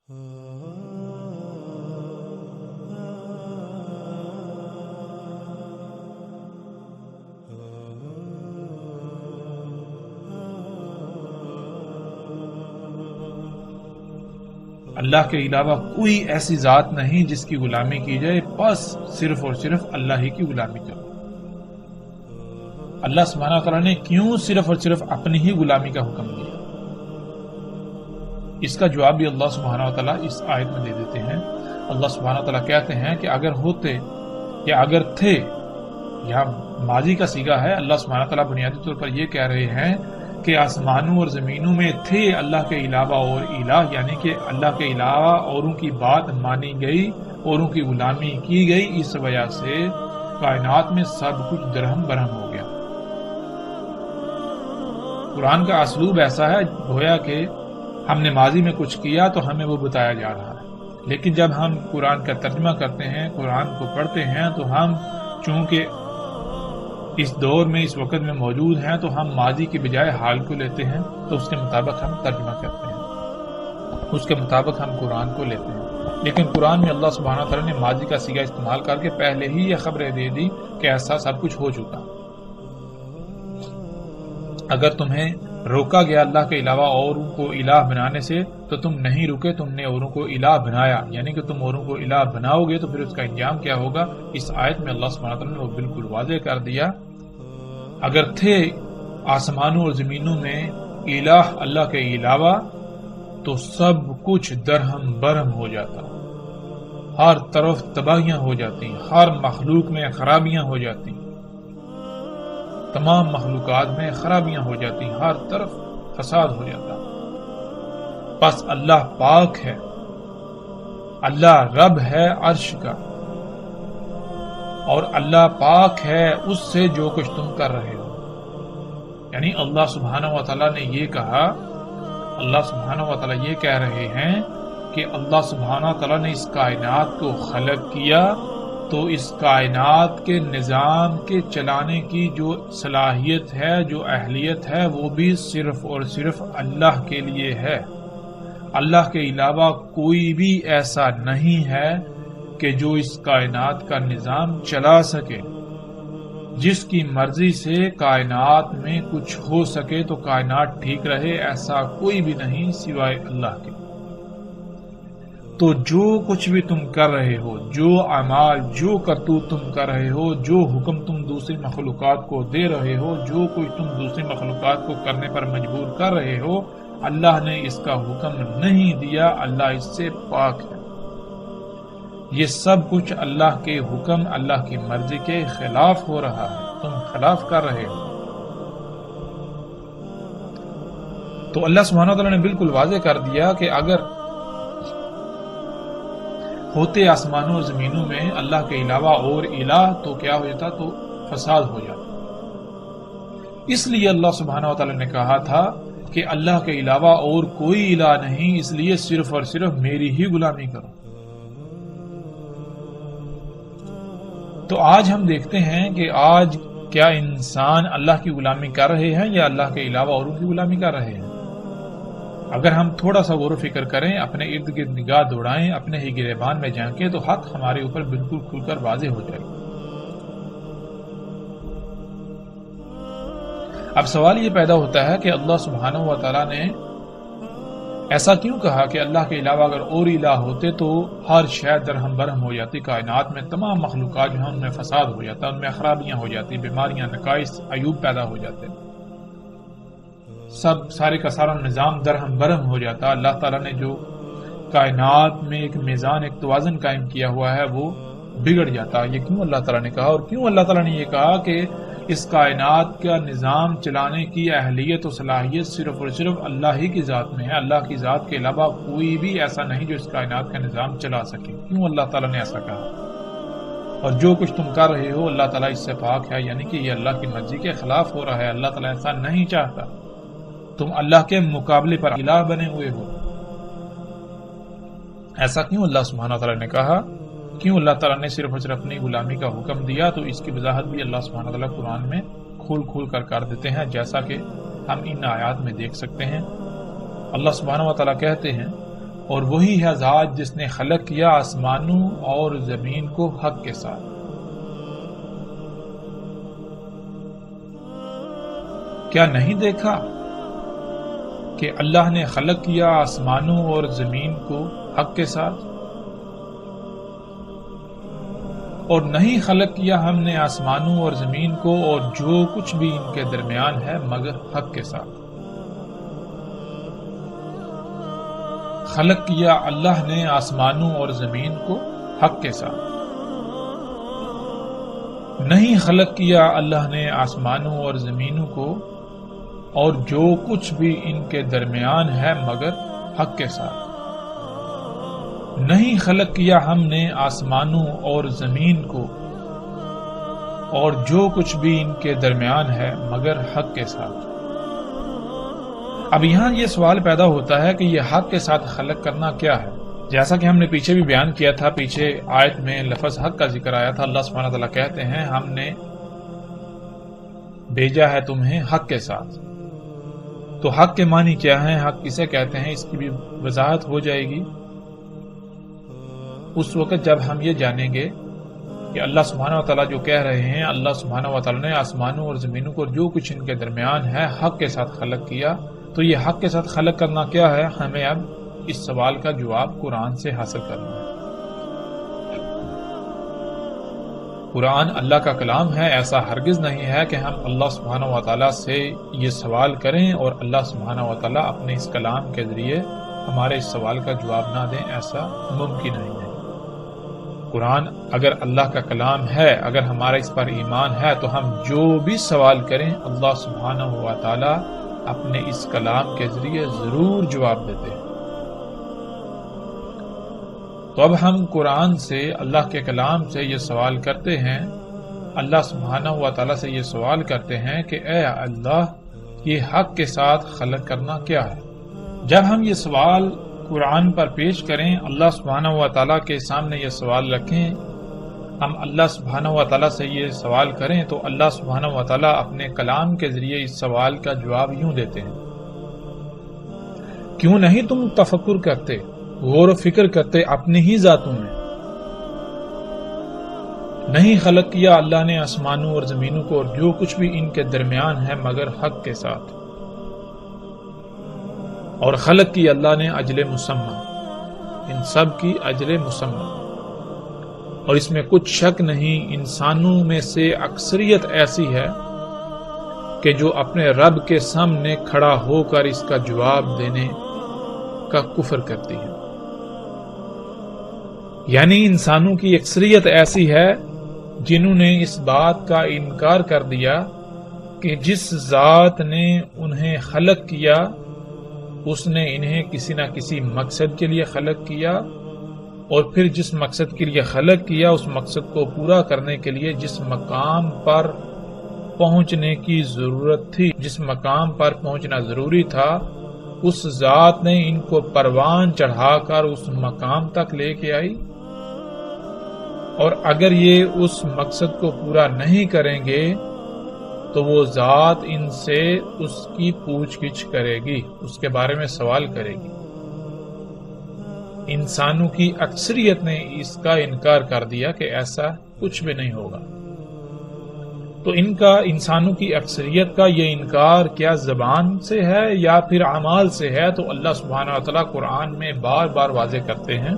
اللہ کے علاوہ کوئی ایسی ذات نہیں جس کی غلامی کی جائے، بس صرف اور صرف اللہ ہی کی غلامی کرو۔ اللہ سبحانہ وتعالیٰ نے کیوں صرف اور صرف اپنی ہی غلامی کا حکم دیا؟ اس کا جواب بھی اللہ سبحانہ وتعالیٰ اس آیت میں دے دیتے ہیں۔ اللہ سبحانہ وتعالیٰ کہتے ہیں کہ اگر ہوتے یا اگر تھے، یہاں ماضی کا صیغہ ہے، اللہ سبحانہ وتعالیٰ بنیادی طور پر یہ کہہ رہے ہیں کہ آسمانوں اور زمینوں میں تھے اللہ کے علاوہ اور الہ، یعنی کہ اللہ کے علاوہ اوروں کی بات مانی گئی، اوروں کی غلامی کی گئی، اس وجہ سے کائنات میں سب کچھ درہم برہم ہو گیا۔ قرآن کا اسلوب ایسا ہے گویا کہ ہم نے ماضی میں کچھ کیا تو ہمیں وہ بتایا جا رہا ہے، لیکن جب ہم قرآن کا ترجمہ کرتے ہیں، قرآن کو پڑھتے ہیں، تو ہم چونکہ اس دور میں اس وقت میں موجود ہیں تو ہم ماضی کے بجائے حال کو لیتے ہیں، تو اس کے مطابق ہم ترجمہ کرتے ہیں، اس کے مطابق ہم قرآن کو لیتے ہیں۔ لیکن قرآن میں اللہ سبحانہ وتعالیٰ نے ماضی کا صیغہ استعمال کر کے پہلے ہی یہ خبریں دے دی کہ ایسا سب کچھ ہو چکا۔ اگر تمہیں روکا گیا اللہ کے علاوہ اوروں کو الہ بنانے سے تو تم نہیں رکے، تم نے اوروں کو الہ بنایا، یعنی کہ تم اوروں کو الہ بناؤ گے تو پھر اس کا انجام کیا ہوگا؟ اس آیت میں اللہ سبحانہ وتعالیٰ نے وہ بالکل واضح کر دیا۔ اگر تھے آسمانوں اور زمینوں میں الہ اللہ کے علاوہ تو سب کچھ درہم برہم ہو جاتا، ہر طرف تباہیاں ہو جاتی، ہر مخلوق میں خرابیاں ہو جاتی، تمام مخلوقات میں خرابیاں ہو جاتی، ہر طرف فساد ہو جاتا۔ بس اللہ پاک ہے، اللہ رب ہے عرش کا، اور اللہ پاک ہے اس سے جو کچھ تم کر رہے ہو۔ یعنی اللہ سبحانہ وتعالیٰ نے یہ کہا، اللہ سبحانہ وتعالیٰ یہ کہہ رہے ہیں کہ اللہ سبحانہ وتعالیٰ نے اس کائنات کو خلق کیا تو اس کائنات کے نظام کے چلانے کی جو صلاحیت ہے، جو اہلیت ہے، وہ بھی صرف اور صرف اللہ کے لیے ہے۔ اللہ کے علاوہ کوئی بھی ایسا نہیں ہے کہ جو اس کائنات کا نظام چلا سکے۔ جس کی مرضی سے کائنات میں کچھ ہو سکے تو کائنات ٹھیک رہے، ایسا کوئی بھی نہیں سوائے اللہ کے۔ تو جو کچھ بھی تم کر رہے ہو، جو اعمال، جو کرتوت تم کر رہے ہو، جو حکم تم دوسری مخلوقات کو دے رہے ہو، جو کچھ تم دوسری مخلوقات کو کرنے پر مجبور کر رہے ہو، اللہ نے اس کا حکم نہیں دیا، اللہ اس سے پاک ہے۔ یہ سب کچھ اللہ کے حکم، اللہ کی مرضی کے خلاف ہو رہا ہے، تم خلاف کر رہے ہو۔ تو اللہ سبحانہ وتعالیٰ نے بالکل واضح کر دیا کہ اگر ہوتے آسمانوں اور زمینوں میں اللہ کے علاوہ اور الہ تو کیا ہو جاتا؟ تو فساد ہو جاتا۔ اس لیے اللہ سبحانہ وتعالیٰ نے کہا تھا کہ اللہ کے علاوہ اور کوئی الہ نہیں، اس لیے صرف اور صرف میری ہی غلامی کرو۔ تو آج ہم دیکھتے ہیں کہ آج کیا انسان اللہ کی غلامی کر رہے ہیں یا اللہ کے علاوہ اوروں کی غلامی کر رہے ہیں؟ اگر ہم تھوڑا سا غور و فکر کریں، اپنے ارد گرد نگاہ دوڑائیں، اپنے ہی گریبان میں جھانکیں تو حق ہمارے اوپر بالکل کھل کر واضح ہو جائے گا۔ اب سوال یہ پیدا ہوتا ہے کہ اللہ سبحانہ و تعالیٰ نے ایسا کیوں کہا کہ اللہ کے علاوہ اگر اور الہ ہوتے تو ہر شے درہم برہم ہو جاتی، کائنات میں تمام مخلوقات جو ہیں ان میں فساد ہو جاتا، ان میں خرابیاں ہو جاتی، بیماریاں، نقائص، عیوب پیدا ہو جاتے، سب سارے کا سارا نظام درہم برہم ہو جاتا۔ اللہ تعالیٰ نے جو کائنات میں ایک میزان، ایک توازن قائم کیا ہوا ہے وہ بگڑ جاتا۔ یہ کیوں اللہ تعالیٰ نے کہا؟ اور کیوں اللہ تعالیٰ نے یہ کہا کہ اس کائنات کا نظام چلانے کی اہلیت و صلاحیت صرف اور صرف اللہ ہی کی ذات میں ہے، اللہ کی ذات کے علاوہ کوئی بھی ایسا نہیں جو اس کائنات کا نظام چلا سکے۔ کیوں اللہ تعالیٰ نے ایسا کہا؟ اور جو کچھ تم کر رہے ہو اللہ تعالیٰ اس سے پاک ہے، یعنی کہ یہ اللہ کی مرضی کے خلاف ہو رہا ہے، اللہ تعالیٰ ایسا نہیں چاہتا، تم اللہ کے مقابلے پر الہ بنے ہوئے ہو۔ ایسا کیوں اللہ سبحانہ تعالیٰ نے کہا؟ کیوں اللہ تعالیٰ نے صرف اور صرف اپنی غلامی کا حکم دیا؟ تو اس کی وضاحت بھی اللہ سبحانہ تعالیٰ قرآن میں کھول کر دیتے ہیں، جیسا کہ ہم ان آیات میں دیکھ سکتے ہیں۔ اللہ سبحانہ و تعالیٰ کہتے ہیں اور وہی ہے ذات جس نے خلق کیا آسمانوں اور زمین کو حق کے ساتھ۔ کیا نہیں دیکھا کہ اللہ نے خلق کیا آسمانوں اور زمین کو حق کے ساتھ؟ اور نہیں خلق کیا ہم نے آسمانوں اور زمین کو اور جو کچھ بھی ان کے درمیان ہے مگر حق کے ساتھ۔ خلق کیا اللہ نے آسمانوں اور زمین کو حق کے ساتھ، نہیں خلق کیا اللہ نے آسمانوں اور زمینوں کو اور جو کچھ بھی ان کے درمیان ہے مگر حق کے ساتھ۔ نہیں خلق کیا ہم نے آسمانوں اور زمین کو اور جو کچھ بھی ان کے درمیان ہے مگر حق کے ساتھ۔ اب یہاں یہ سوال پیدا ہوتا ہے کہ یہ حق کے ساتھ خلق کرنا کیا ہے؟ جیسا کہ ہم نے پیچھے بھی بیان کیا تھا، پیچھے آیت میں لفظ حق کا ذکر آیا تھا۔ اللہ سبحانہ وتعالیٰ کہتے ہیں ہم نے بھیجا ہے تمہیں حق کے ساتھ۔ تو حق کے معنی کیا ہے، حق کسے کہتے ہیں، اس کی بھی وضاحت ہو جائے گی اس وقت جب ہم یہ جانیں گے کہ اللہ سبحانہ وتعالیٰ جو کہہ رہے ہیں اللہ سبحانہ وتعالیٰ نے آسمانوں اور زمینوں کو جو کچھ ان کے درمیان ہے حق کے ساتھ خلق کیا، تو یہ حق کے ساتھ خلق کرنا کیا ہے، ہمیں اب اس سوال کا جواب قرآن سے حاصل کرنا ہے۔ قرآن اللہ کا کلام ہے، ایسا ہرگز نہیں ہے کہ ہم اللہ سبحانہ وتعالیٰ سے یہ سوال کریں اور اللہ سبحانہ وتعالیٰ اپنے اس کلام کے ذریعے ہمارے اس سوال کا جواب نہ دیں، ایسا ممکن نہیں ہے۔ قرآن اگر اللہ کا کلام ہے، اگر ہمارا اس پر ایمان ہے، تو ہم جو بھی سوال کریں اللہ سبحانہ وتعالیٰ اپنے اس کلام کے ذریعے ضرور جواب دیتے ہیں۔ تو اب ہم قرآن سے، اللہ کے کلام سے یہ سوال کرتے ہیں، اللہ سبحانہ وتعالیٰ سے یہ سوال کرتے ہیں کہ اے اللہ، یہ حق کے ساتھ خلق کرنا کیا ہے؟ جب ہم یہ سوال قرآن پر پیش کریں، اللہ سبحانہ وتعالیٰ کے سامنے یہ سوال رکھیں، ہم اللہ سبحانہ وتعالیٰ سے یہ سوال کریں، تو اللہ سبحانہ وتعالیٰ اپنے کلام کے ذریعے اس سوال کا جواب یوں دیتے ہیں، کیوں نہیں تم تفکر کرتے، غور و فکر کرتے اپنی ہی ذاتوں میں؟ نہیں خلق کیا اللہ نے آسمانوں اور زمینوں کو اور جو کچھ بھی ان کے درمیان ہے مگر حق کے ساتھ، اور خلق کی اللہ نے اجل مسمى، ان سب کی اجل مسمى، اور اس میں کچھ شک نہیں انسانوں میں سے اکثریت ایسی ہے کہ جو اپنے رب کے سامنے کھڑا ہو کر اس کا جواب دینے کا کفر کرتی ہے۔ یعنی انسانوں کی اکثریت ایسی ہے جنہوں نے اس بات کا انکار کر دیا کہ جس ذات نے انہیں خلق کیا اس نے انہیں کسی نہ کسی مقصد کے لیے خلق کیا، اور پھر جس مقصد کے لیے خلق کیا اس مقصد کو پورا کرنے کے لیے جس مقام پر پہنچنے کی ضرورت تھی، جس مقام پر پہنچنا ضروری تھا، اس ذات نے ان کو پروان چڑھا کر اس مقام تک لے کے آئی، اور اگر یہ اس مقصد کو پورا نہیں کریں گے تو وہ ذات ان سے اس کی پوچھ گچھ کرے گی، اس کے بارے میں سوال کرے گی۔ انسانوں کی اکثریت نے اس کا انکار کر دیا کہ ایسا کچھ بھی نہیں ہوگا۔ تو انسانوں کی اکثریت کا یہ انکار کیا زبان سے ہے یا پھر اعمال سے ہے؟ تو اللہ سبحانہ وتعالیٰ قرآن میں بار بار واضح کرتے ہیں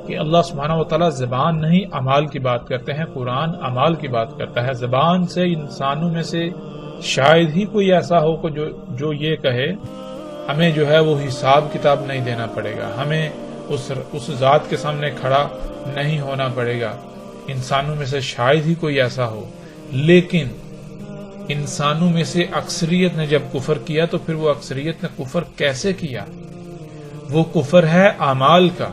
کہ اللہ سبحانہ وتعالیٰ زبان نہیں اعمال کی بات کرتے ہیں، قرآن اعمال کی بات کرتا ہے۔ زبان سے انسانوں میں سے شاید ہی کوئی ایسا ہو جو یہ کہے ہمیں جو ہے وہ حساب کتاب نہیں دینا پڑے گا، ہمیں اس ذات کے سامنے کھڑا نہیں ہونا پڑے گا۔ انسانوں میں سے شاید ہی کوئی ایسا ہو، لیکن انسانوں میں سے اکثریت نے جب کفر کیا تو پھر وہ اکثریت نے کفر کیسے کیا؟ وہ کفر ہے اعمال کا،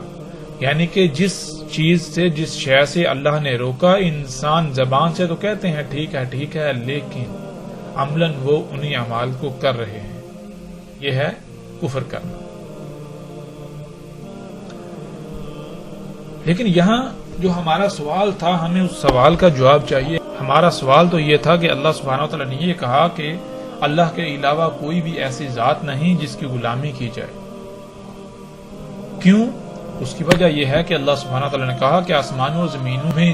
یعنی کہ جس چیز سے، جس شے سے اللہ نے روکا، انسان زبان سے تو کہتے ہیں ٹھیک ہے ٹھیک ہے، لیکن عملاً وہ انہی اعمال کو کر رہے ہیں، یہ ہے کفر کرنا۔ لیکن یہاں جو ہمارا سوال تھا، ہمیں اس سوال کا جواب چاہیے۔ ہمارا سوال تو یہ تھا کہ اللہ سبحانہ وتعالیٰ نے یہ کہا کہ اللہ کے علاوہ کوئی بھی ایسی ذات نہیں جس کی غلامی کی جائے۔ کیوں؟ اس کی وجہ یہ ہے کہ اللہ سبحانہ تعالیٰ نے کہا کہ آسمانوں اور زمینوں میں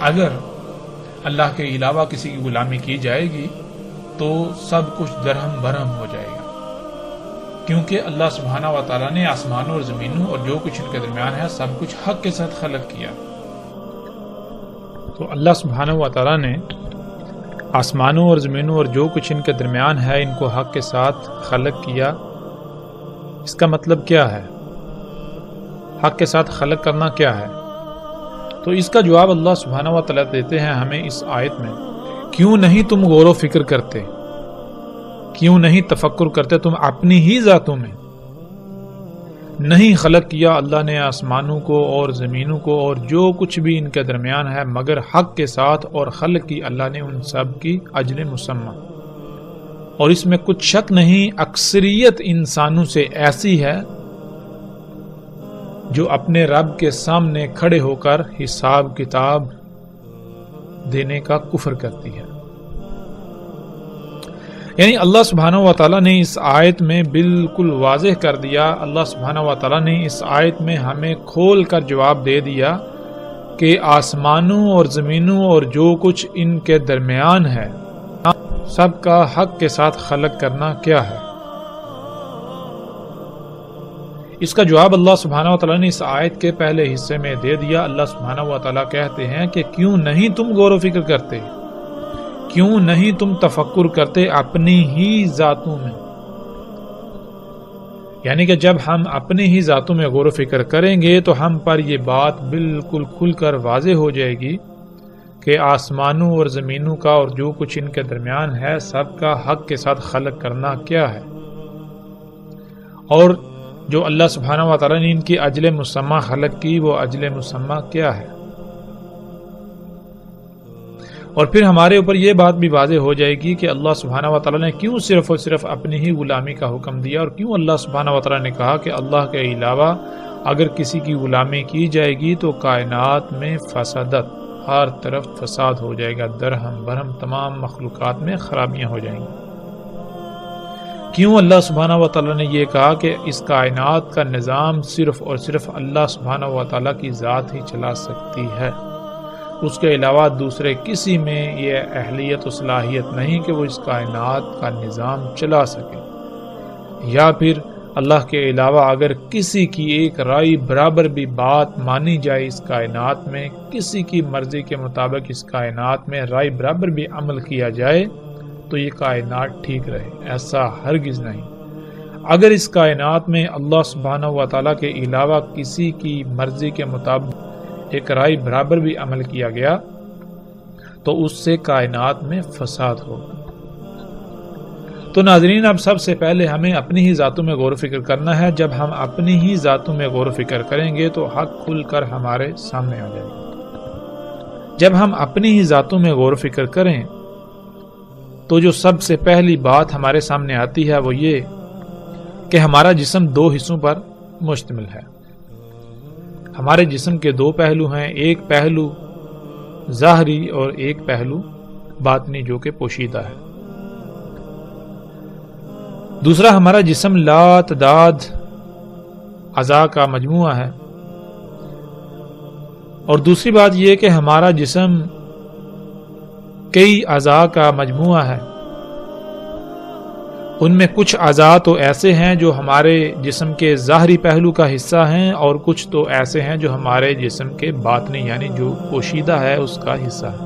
اگر اللہ کے علاوہ کسی کی غلامی کی جائے گی تو سب کچھ درہم برہم ہو جائے گا، کیونکہ اللہ سبحانہ و تعالیٰ نے آسمانوں اور زمینوں اور جو کچھ ان کے درمیان ہے سب کچھ حق کے ساتھ خلق کیا۔ تو اللہ سبحانہ و تعالیٰ نے آسمانوں اور زمینوں اور جو کچھ ان کے درمیان ہے ان کو حق کے ساتھ خلق کیا۔ اس کا مطلب کیا ہے؟ حق کے ساتھ خلق کرنا کیا ہے؟ تو اس کا جواب اللہ سبحانہ و تعالیٰ دیتے ہیں ہمیں اس آیت میں، کیوں نہیں تم غور و فکر کرتے، کیوں نہیں تفکر کرتے تم اپنی ہی ذاتوں میں؟ نہیں خلق کیا اللہ نے آسمانوں کو اور زمینوں کو اور جو کچھ بھی ان کے درمیان ہے مگر حق کے ساتھ، اور خلق کی اللہ نے ان سب کی اجل مسمى، اور اس میں کچھ شک نہیں اکثریت انسانوں سے ایسی ہے جو اپنے رب کے سامنے کھڑے ہو کر حساب کتاب دینے کا کفر کرتی ہے۔ یعنی اللہ سبحانہ و تعالیٰ نے اس آیت میں بالکل واضح کر دیا، اللہ سبحانہ و تعالیٰ نے اس آیت میں ہمیں کھول کر جواب دے دیا کہ آسمانوں اور زمینوں اور جو کچھ ان کے درمیان ہے سب کا حق کے ساتھ خلق کرنا کیا ہے۔ اس کا جواب اللہ سبحانہ و تعالیٰ نے اس آیت کے پہلے حصے میں دے دیا۔ اللہ سبحانہ و تعالیٰ کہتے ہیں کہ کیوں نہیں تم غور و فکر کرتے، کیوں نہیں تم تفکر کرتے اپنی ہی ذاتوں میں؟ یعنی کہ جب ہم اپنی ہی ذاتوں میں غور و فکر کریں گے تو ہم پر یہ بات بالکل کھل کر واضح ہو جائے گی کہ آسمانوں اور زمینوں کا اور جو کچھ ان کے درمیان ہے سب کا حق کے ساتھ خلق کرنا کیا ہے، اور جو اللہ سبحانہ و تعالیٰ نے ان کی اجل مسمى خلق کی وہ اجل مسمى کیا ہے۔ اور پھر ہمارے اوپر یہ بات بھی واضح ہو جائے گی کہ اللہ سبحانہ و تعالیٰ نے کیوں صرف اور صرف اپنی ہی غلامی کا حکم دیا، اور کیوں اللہ سبحانہ و تعالیٰ نے کہا کہ اللہ کے علاوہ اگر کسی کی غلامی کی جائے گی تو کائنات میں فسادت، ہر طرف فساد ہو جائے گا، درہم برہم تمام مخلوقات میں خرابیاں ہو جائیں گی۔ کیوں اللہ سبحانہ و تعالیٰ نے یہ کہا کہ اس کائنات کا نظام صرف اور صرف اللہ سبحانہ و تعالیٰ کی ذات ہی چلا سکتی ہے، اس کے علاوہ دوسرے کسی میں یہ اہلیت و صلاحیت نہیں کہ وہ اس کائنات کا نظام چلا سکے، یا پھر اللہ کے علاوہ اگر کسی کی ایک رائے برابر بھی بات مانی جائے اس کائنات میں، کسی کی مرضی کے مطابق اس کائنات میں رائے برابر بھی عمل کیا جائے تو یہ کائنات ٹھیک رہے، ایسا ہرگز نہیں۔ اگر اس کائنات میں اللہ سبحانہ و تعالیٰ کے علاوہ کسی کی مرضی کے مطابق ایک رائے برابر بھی عمل کیا گیا تو اس سے کائنات میں فساد ہوگا۔ تو ناظرین، اب سب سے پہلے ہمیں اپنی ہی ذاتوں میں غور و فکر کرنا ہے۔ جب ہم اپنی ہی ذاتوں میں غور و فکر کریں گے تو حق کھل کر ہمارے سامنے آ جائے گا۔ جب ہم اپنی ہی ذاتوں میں غور و فکر کریں تو جو سب سے پہلی بات ہمارے سامنے آتی ہے وہ یہ کہ ہمارا جسم دو حصوں پر مشتمل ہے۔ ہمارے جسم کے دو پہلو ہیں، ایک پہلو ظاہری اور ایک پہلو باطنی جو کہ پوشیدہ ہے۔ دوسرا، ہمارا جسم لا تعداد اعضاء کا مجموعہ ہے، اور دوسری بات یہ کہ ہمارا جسم کئی اعضاء کا مجموعہ ہے۔ ان میں کچھ اعضاء تو ایسے ہیں جو ہمارے جسم کے ظاہری پہلو کا حصہ ہیں، اور کچھ تو ایسے ہیں جو ہمارے جسم کے باطنی یعنی جو پوشیدہ ہے اس کا حصہ ہے۔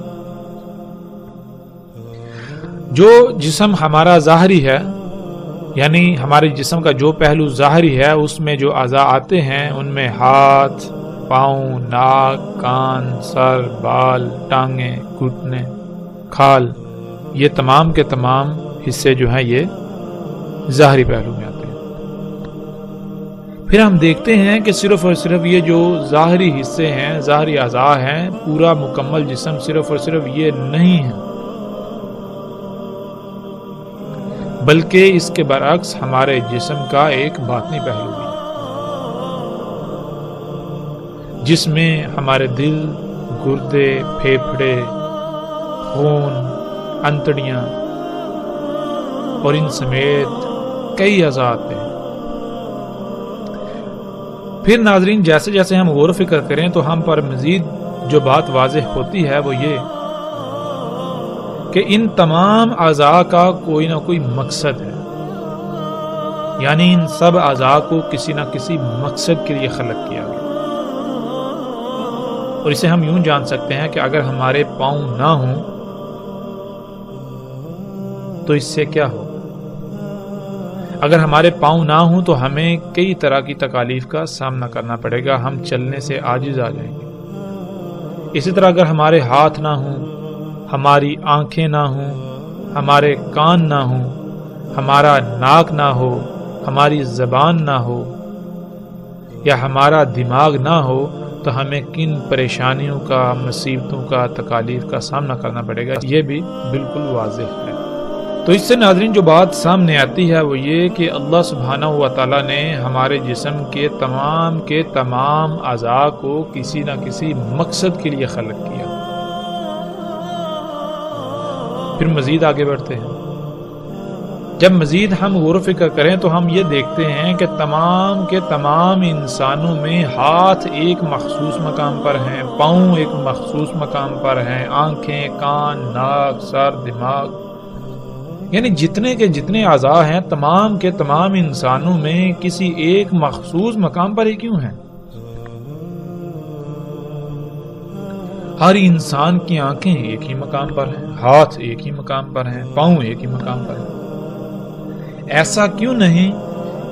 جو جسم ہمارا ظاہری ہے، یعنی ہمارے جسم کا جو پہلو ظاہری ہے، اس میں جو اعضاء آتے ہیں ان میں ہاتھ، پاؤں، ناک، کان، سر، بال، ٹانگیں، گھٹنے، کھال، یہ تمام کے تمام حصے جو ہیں یہ ظاہری پہلو میں آتے ہیں۔ پھر ہم دیکھتے ہیں کہ صرف اور صرف یہ جو ظاہری حصے ہیں، ظاہری اعضاء ہیں، پورا مکمل جسم صرف اور صرف یہ نہیں ہے، بلکہ اس کے برعکس ہمارے جسم کا ایک باطنی پہلو بھی ہے، جس میں ہمارے دل، گردے، پھیپھڑے، خون، انتڑیاں اور ان سمیت کئی اعضاء آتے ہیں۔ پھر ناظرین جیسے جیسے ہم غور و فکر کریں تو ہم پر مزید جو بات واضح ہوتی ہے وہ یہ کہ ان تمام اعضاء کا کوئی نہ کوئی مقصد ہے، یعنی ان سب اعضاء کو کسی نہ کسی مقصد کے لیے خلق کیا گیا۔ اور اسے ہم یوں جان سکتے ہیں کہ اگر ہمارے پاؤں نہ ہوں تو اس سے کیا ہو؟ اگر ہمارے پاؤں نہ ہوں تو ہمیں کئی طرح کی تکالیف کا سامنا کرنا پڑے گا، ہم چلنے سے عاجز آ جائیں گے۔ اسی طرح اگر ہمارے ہاتھ نہ ہوں، ہماری آنکھیں نہ ہوں، ہمارے کان نہ ہوں، ہمارا ناک نہ ہو، ہماری زبان نہ ہو یا ہمارا دماغ نہ ہو تو ہمیں کن پریشانیوں کا، مصیبتوں کا، تکالیف کا سامنا کرنا پڑے گا، یہ بھی بالکل واضح ہے۔ تو اس سے ناظرین جو بات سامنے آتی ہے وہ یہ کہ اللہ سبحانہ و تعالیٰ نے ہمارے جسم کے تمام اعضاء کو کسی نہ کسی مقصد کے لیے خلق کیا۔ پھر مزید آگے بڑھتے ہیں، جب مزید ہم غور و فکر کریں تو ہم یہ دیکھتے ہیں کہ تمام انسانوں میں ہاتھ ایک مخصوص مقام پر ہیں، پاؤں ایک مخصوص مقام پر ہیں، آنکھیں، کان، ناک، سر، دماغ، یعنی جتنے کے جتنے اعضاء ہیں تمام انسانوں میں کسی ایک مخصوص مقام پر ہی کیوں ہیں؟ ہر انسان کی آنکھیں ایک ہی مقام پر ہیں، ہاتھ ایک ہی مقام پر ہیں، پاؤں ایک ہی مقام پر ہیں۔ ایسا کیوں نہیں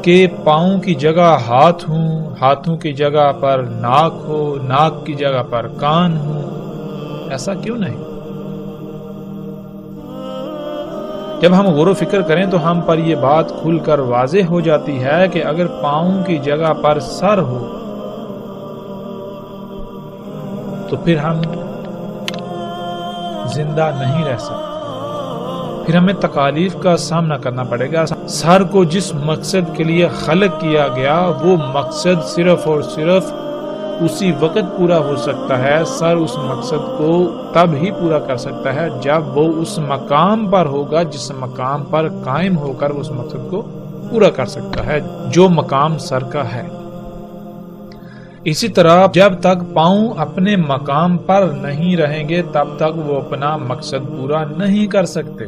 کہ پاؤں کی جگہ ہاتھ ہوں، ہاتھوں کی جگہ پر ناک ہو، ناک کی جگہ پر کان ہو؟ ایسا کیوں نہیں؟ جب ہم غور و فکر کریں تو ہم پر یہ بات کھل کر واضح ہو جاتی ہے کہ اگر پاؤں کی جگہ پر سر ہو تو پھر ہم زندہ نہیں رہ سکتے، پھر ہمیں تکالیف کا سامنا کرنا پڑے گا۔ سر کو جس مقصد کے لیے خلق کیا گیا وہ مقصد صرف اور صرف اسی وقت پورا ہو سکتا ہے، سر اس مقصد کو تب ہی پورا کر سکتا ہے جب وہ اس مقام پر ہوگا جس مقام پر قائم ہو کر اس مقصد کو پورا کر سکتا ہے جو مقام سر کا ہے۔ اسی طرح جب تک پاؤں اپنے مقام پر نہیں رہیں گے تب تک وہ اپنا مقصد پورا نہیں کر سکتے۔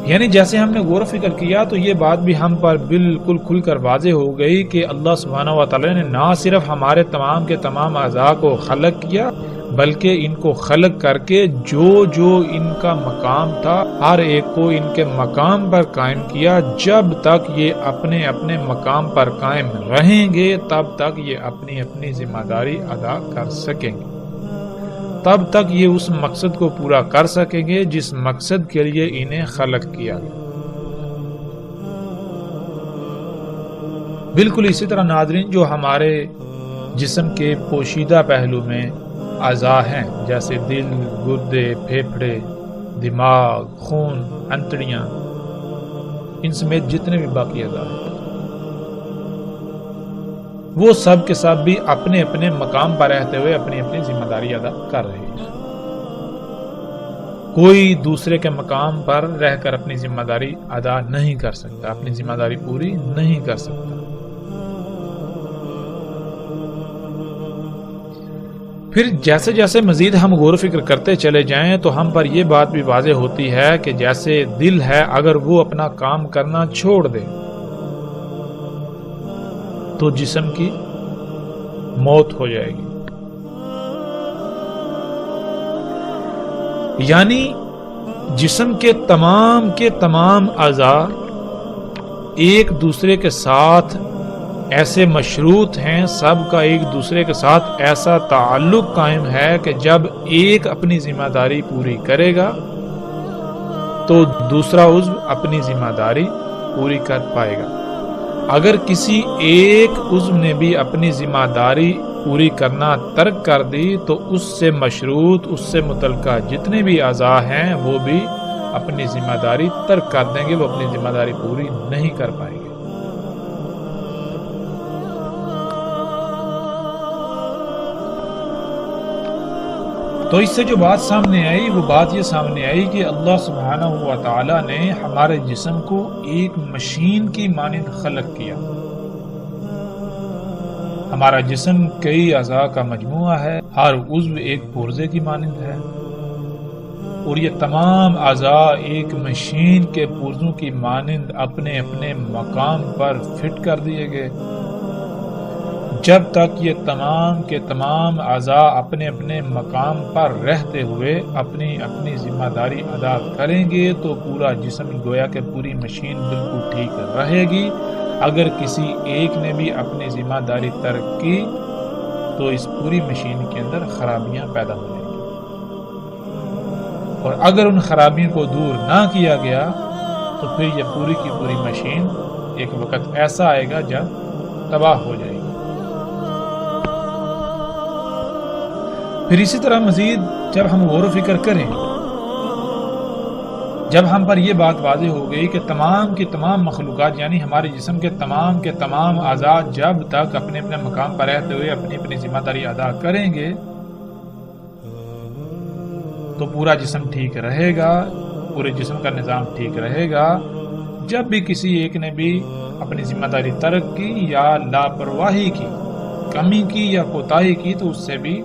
یعنی جیسے ہم نے غور و فکر کیا تو یہ بات بھی ہم پر بالکل کھل کر واضح ہو گئی کہ اللہ سبحانہ و تعالی نے نہ صرف ہمارے تمام کے تمام اعضاء کو خلق کیا بلکہ ان کو خلق کر کے جو ان کا مقام تھا ہر ایک کو ان کے مقام پر قائم کیا۔ جب تک یہ اپنے اپنے مقام پر قائم رہیں گے تب تک یہ اپنی اپنی ذمہ داری ادا کر سکیں گے، تب تک یہ اس مقصد کو پورا کر سکیں گے جس مقصد کے لیے انہیں خلق کیا گیا۔ بالکل اسی طرح ناظرین جو ہمارے جسم کے پوشیدہ پہلو میں اعضاء ہیں جیسے دل، گردے، پھیپھڑے، دماغ، خون، انتڑیاں، ان سمیت جتنے بھی باقی اعضاء ہیں وہ سب کے سب بھی اپنے اپنے مقام پر رہتے ہوئے اپنی اپنی ذمہ داری ادا کر رہے ہیں۔ کوئی دوسرے کے مقام پر رہ کر اپنی ذمہ داری ادا نہیں کر سکتا، اپنی ذمہ داری پوری نہیں کر سکتا۔ پھر جیسے جیسے مزید ہم غور و فکر کرتے چلے جائیں تو ہم پر یہ بات بھی واضح ہوتی ہے کہ جیسے دل ہے اگر وہ اپنا کام کرنا چھوڑ دے تو جسم کی موت ہو جائے گی۔ یعنی جسم کے تمام اعضاء ایک دوسرے کے ساتھ ایسے مشروط ہیں، سب کا ایک دوسرے کے ساتھ ایسا تعلق قائم ہے کہ جب ایک اپنی ذمہ داری پوری کرے گا تو دوسرا عضو اپنی ذمہ داری پوری کر پائے گا۔ اگر کسی ایک عضو نے بھی اپنی ذمہ داری پوری کرنا ترک کر دی تو اس سے مشروط، اس سے متعلقہ جتنے بھی اعضاء ہیں وہ بھی اپنی ذمہ داری ترک کر دیں گے، وہ اپنی ذمہ داری پوری نہیں کر پائیں گے۔ تو اس سے جو بات سامنے آئی وہ بات یہ سامنے آئی کہ اللہ سبحانہ و تعالی نے ہمارے جسم کو ایک مشین کی مانند خلق کیا۔ ہمارا جسم کئی اعضاء کا مجموعہ ہے، ہر عضو ایک پرزے کی مانند ہے، اور یہ تمام اعضاء ایک مشین کے پرزوں کی مانند اپنے اپنے مقام پر فٹ کر دیے گئے۔ جب تک یہ تمام کے تمام اعضاء اپنے اپنے مقام پر رہتے ہوئے اپنی اپنی ذمہ داری ادا کریں گے تو پورا جسم گویا کہ پوری مشین بالکل ٹھیک رہے گی۔ اگر کسی ایک نے بھی اپنی ذمہ داری ترک کی تو اس پوری مشین کے اندر خرابیاں پیدا ہو جائیں گی، اور اگر ان خرابیوں کو دور نہ کیا گیا تو پھر یہ پوری کی پوری مشین ایک وقت ایسا آئے گا جب تباہ ہو جائے گی۔ پھر اسی طرح مزید جب ہم غور و فکر کریں، جب ہم پر یہ بات واضح ہو گئی کہ تمام کی تمام مخلوقات یعنی ہمارے جسم کے تمام اعضاء جب تک اپنے اپنے مقام پر رہتے ہوئے اپنی اپنی ذمہ داری ادا کریں گے تو پورا جسم ٹھیک رہے گا، پورے جسم کا نظام ٹھیک رہے گا۔ جب بھی کسی ایک نے بھی اپنی ذمہ داری ترک کی یا لاپرواہی کی، کمی کی یا کوتاہی کی تو اس سے بھی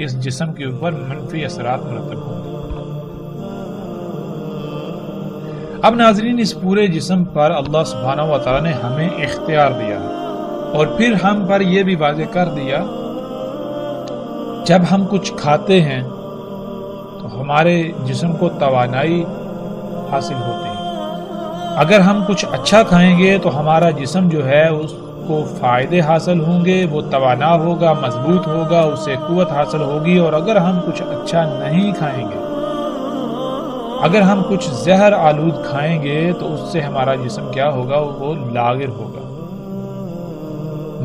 اس جسم کے اوپر منفی اثرات مرتب ہوں گے۔ اب ناظرین، اس پورے جسم پر اللہ سبحانہ و تعالیٰ نے ہمیں اختیار دیا اور پھر ہم پر یہ بھی واضح کر دیا، جب ہم کچھ کھاتے ہیں تو ہمارے جسم کو توانائی حاصل ہوتی ہے۔ اگر ہم کچھ اچھا کھائیں گے تو ہمارا جسم جو ہے اس کو فائدے حاصل ہوں گے، وہ توانا ہوگا، مضبوط ہوگا، اسے قوت حاصل ہوگی۔ اور اگر ہم کچھ اچھا نہیں کھائیں گے، اگر ہم کچھ زہر آلود کھائیں گے تو اس سے ہمارا جسم کیا ہوگا؟ وہ لاغر ہوگا،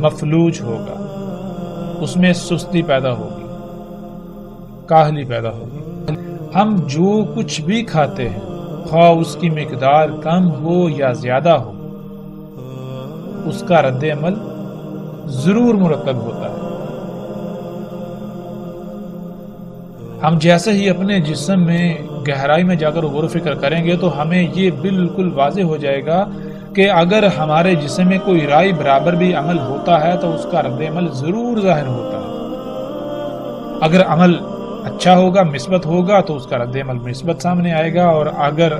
مفلوج ہوگا، اس میں سستی پیدا ہوگی، کاہلی پیدا ہوگی۔ ہم جو کچھ بھی کھاتے ہیں، خواہ اس کی مقدار کم ہو یا زیادہ ہو، اس کا رد عمل ضرور مرتب ہوتا ہے۔ ہم جیسے ہی اپنے جسم میں گہرائی میں جا کر غور و فکر کریں گے تو ہمیں یہ بالکل واضح ہو جائے گا کہ اگر ہمارے جسم میں کوئی رائے برابر بھی عمل ہوتا ہے تو اس کا رد عمل ضرور ظاہر ہوتا ہے۔ اگر عمل اچھا ہوگا، مثبت ہوگا تو اس کا رد عمل مثبت سامنے آئے گا، اور اگر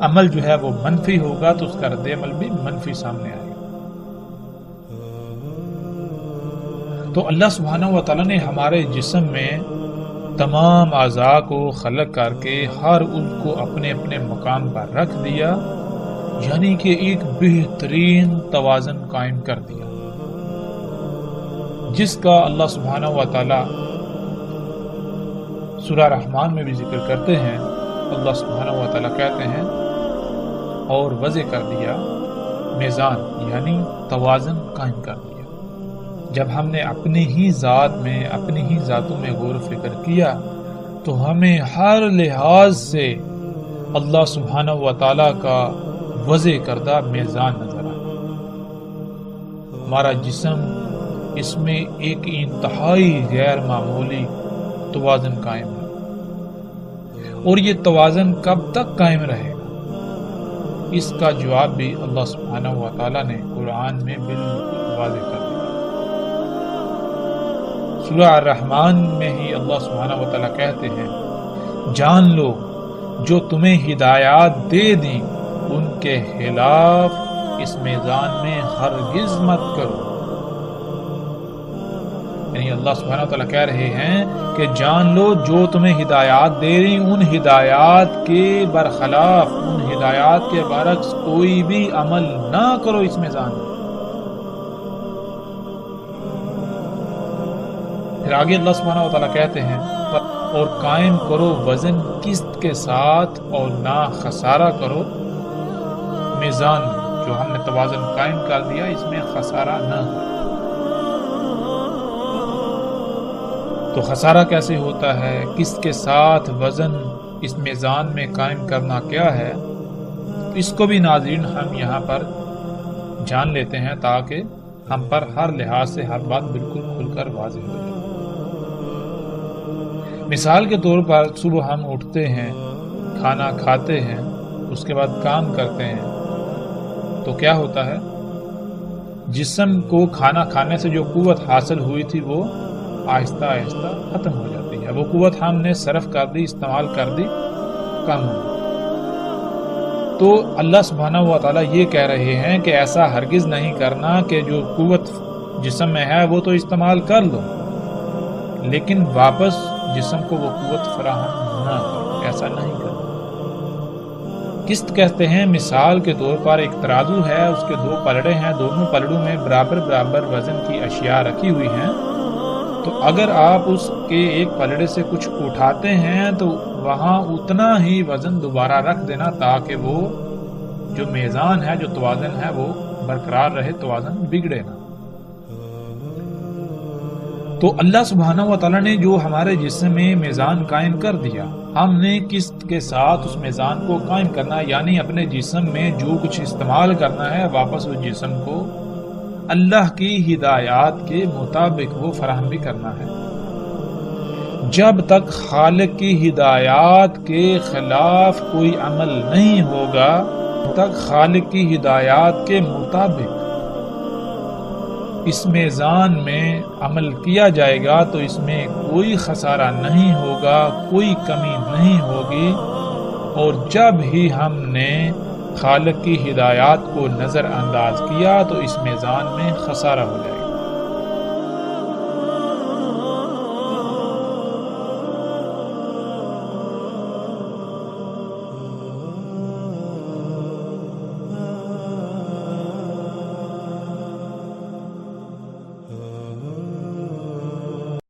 عمل جو ہے وہ منفی ہوگا تو اس کا رد عمل بھی منفی سامنے آئے گا۔ تو اللہ سبحانہ و تعالیٰ نے ہمارے جسم میں تمام اعضاء کو خلق کر کے ہر ان کو اپنے اپنے مقام پر رکھ دیا، یعنی کہ ایک بہترین توازن قائم کر دیا، جس کا اللہ سبحانہ و تعالیٰ سورہ رحمان میں بھی ذکر کرتے ہیں۔ اللہ سبحانہ و تعالیٰ کہتے ہیں اور وضع کر دیا میزان، یعنی توازن قائم کر دیا۔ جب ہم نے اپنی ہی ذات میں، اپنی ہی ذاتوں میں غور و فکر کیا تو ہمیں ہر لحاظ سے اللہ سبحانہ و تعالیٰ کا وضع کردہ میزان نظر آیا۔ ہمارا جسم، اس میں ایک انتہائی غیر معمولی توازن قائم ہے، اور یہ توازن کب تک قائم رہے گا؟ اس کا جواب بھی اللہ سبحانہ و تعالیٰ نے قرآن میں بالکل واضح کر دیا۔ سورہ الرحمن میں ہی اللہ سبحانہ و تعالیٰ کہتے ہیں، جان لو جو تمہیں ہدایات دے دیں ان کے خلاف اس میزان میں ہرگز مت کرو۔ یعنی اللہ سبحانہ و تعالیٰ کہہ رہے ہیں کہ جان لو جو تمہیں ہدایات دے رہی ان ہدایات کے برخلاف، ان ہدایات کے برعکس کوئی بھی عمل نہ کرو اس میزان میں۔ پھر آگے اللہ سبحانہ و تعالیٰ کہتے ہیں، اور قائم کرو وزن قسط کے ساتھ اور نہ خسارہ کرو میزان میں۔ جو ہم نے توازن قائم کر دیا اس میں خسارہ نہ ہو۔ تو خسارہ کیسے ہوتا ہے؟ قسط کے ساتھ وزن اس میزان میں قائم کرنا کیا ہے؟ اس کو بھی ناظرین ہم یہاں پر جان لیتے ہیں تاکہ ہم پر ہر لحاظ سے ہر بات بالکل کھل کر واضح ہو جائے۔ مثال کے طور پر صبح ہم اٹھتے ہیں، کھانا کھاتے ہیں، اس کے بعد کام کرتے ہیں، تو کیا ہوتا ہے؟ جسم کو کھانا کھانے سے جو قوت حاصل ہوئی تھی وہ آہستہ آہستہ ختم ہو جاتی ہے. وہ قوت ہم نے صرف کر دی، استعمال کر دی، کم ہو. تو اللہ سبحانہ و تعالیٰ یہ کہہ رہے ہیں کہ ایسا ہرگز نہیں کرنا کہ جو قوت جسم میں ہے وہ تو استعمال کر لو لیکن واپس جسم کو وہ قوت فراہم نہ کرو. ایسا نہیں کرنا. قسط کہتے ہیں مثال کے طور پر ایک ترازو ہے، اس کے 2 پلڑے ہیں، دونوں پلڑوں میں برابر برابر وزن کی اشیاء رکھی ہوئی ہیں. تو اگر آپ اس کے ایک پلڑے سے کچھ اٹھاتے ہیں تو وہاں اتنا ہی وزن دوبارہ رکھ دینا تاکہ وہ جو میزان ہے، جو توازن ہے وہ برقرار رہے، توازن بگڑے نہ. تو اللہ سبحانہ و تعالیٰ نے جو ہمارے جسم میں میزان قائم کر دیا، ہم نے قسط کے ساتھ اس میزان کو قائم کرنا، یعنی اپنے جسم میں جو کچھ استعمال کرنا ہے واپس اس جسم کو اللہ کی ہدایات کے مطابق وہ فراہم بھی کرنا ہے. جب تک خالق کی ہدایات کے خلاف کوئی عمل نہیں ہوگا تب تک خالق کی ہدایات کے مطابق اس میزان میں عمل کیا جائے گا تو اس میں کوئی خسارہ نہیں ہوگا، کوئی کمی نہیں ہوگی. اور جب ہی ہم نے خالق کی ہدایات کو نظر انداز کیا تو اس میزان میں خسارہ ہو جائے گا.